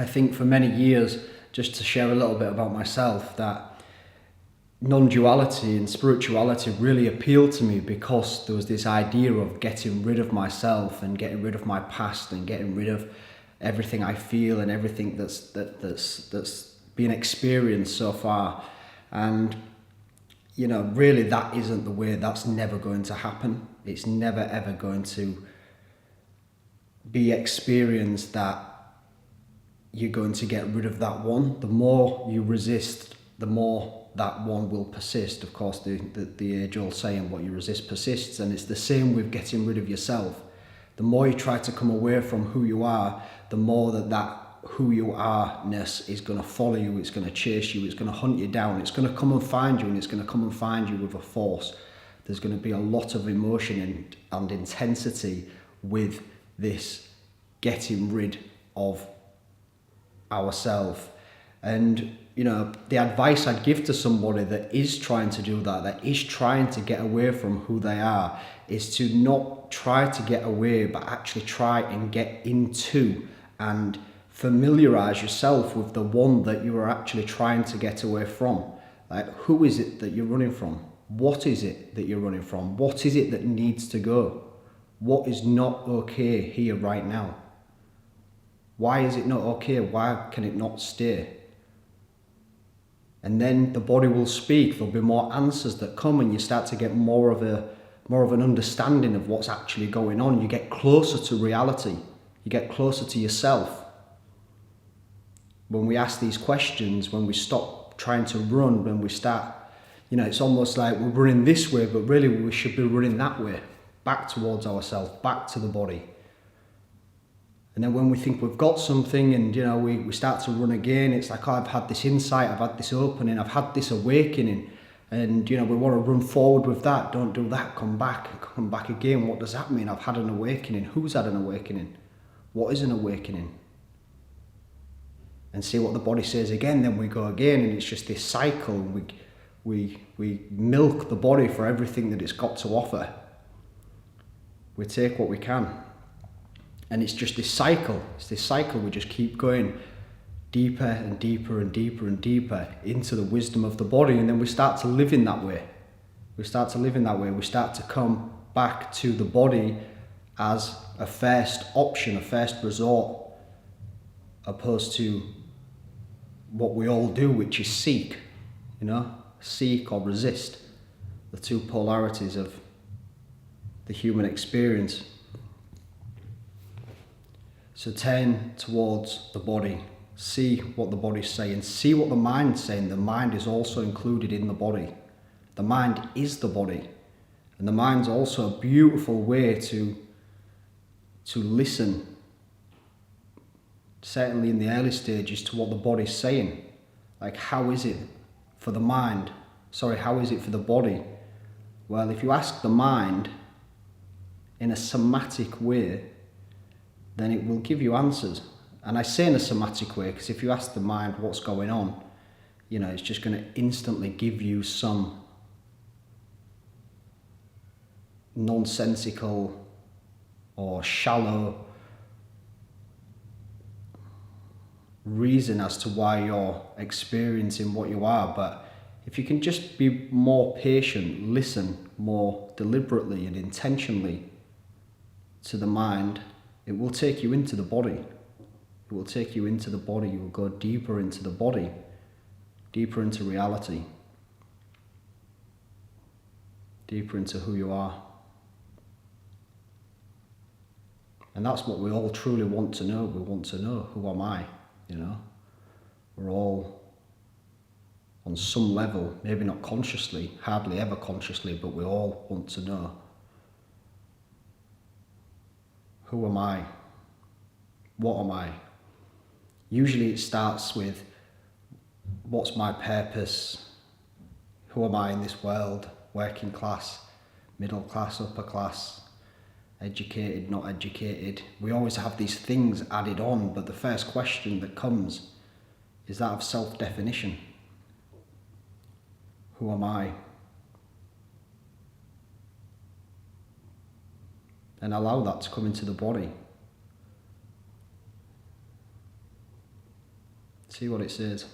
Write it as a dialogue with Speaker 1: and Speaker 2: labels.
Speaker 1: I think for many years, just to share a little bit about myself, that non-duality and spirituality really appealed to me because there was this idea of getting rid of myself and getting rid of my past and getting rid of everything I feel and everything that's been experienced so far. And you know, really that isn't the way. That's never going to happen. It's never ever going to be experienced that you're going to get rid of that one. The more you resist, the more that one will persist. Of course, the age-old saying, what you resist persists, and it's the same with getting rid of yourself. The more you try to come away from who you are, the more that who you are-ness is going to follow you, it's going to chase you, it's going to hunt you down, it's going to come and find you, and it's going to come and find you with a force. There's going to be a lot of emotion and intensity with this getting rid of ourselves. And you know, the advice I'd give to somebody that is trying to do that is trying to get away from who they are, is to not try to get away, but actually try and get into and familiarize yourself with the one that you are actually trying to get away from. Like, who is it that you're running from? What is it that you're running from? What is it that needs to go? What is not okay here right now? Why is it not okay? Why can it not stay? And then the body will speak. There'll be more answers that come, and you start to get more of an understanding of what's actually going on. You get closer to reality. You get closer to yourself. When we ask these questions, when we stop trying to run, when we start, you know, it's almost like we're running this way, but really we should be running that way, back towards ourselves, back to the body. And then when we think we've got something and, you know, we start to run again, it's like, oh, I've had this insight, I've had this opening, I've had this awakening. And, you know, we want to run forward with that. Don't do that. Come back again. What does that mean? I've had an awakening. Who's had an awakening? What is an awakening? And see what the body says again, then we go again, and it's just this cycle. We milk the body for everything that it's got to offer. We take what we can. And it's just this cycle. It's this cycle. We just keep going deeper and deeper and deeper and deeper into the wisdom of the body, and then we start to live in that way. We start to come back to the body as a first option, a first resort, opposed to what we all do, which is seek, you know, seek or resist, the two polarities of the human experience. So turn towards the body, see what the body's saying, see what the mind's saying. The mind is also included in the body. The mind is the body, and the mind's also a beautiful way to listen, certainly in the early stages, to what the body's saying. Like, how is it for the mind? How is it for the body? Well, if you ask the mind in a somatic way, then it will give you answers. And I say in a somatic way because if you ask the mind what's going on, you know, it's just going to instantly give you some nonsensical or shallow reason as to why you're experiencing what you are. But if you can just be more patient, listen more deliberately and intentionally to the mind, it will take you into the body. It will take you into the body. You will go deeper into the body, deeper into reality, deeper into who you are. And that's what we all truly want to know. We want to know, who am I? You know, we're all on some level, maybe not consciously, hardly ever consciously, but we all want to know, who am I? What am I? Usually it starts with, what's my purpose? Who am I in this world? Working class, middle class, upper class, educated, not educated. We always have these things added on, but the first question that comes is that of self-definition. Who am I? And allow that to come into the body. see what it says.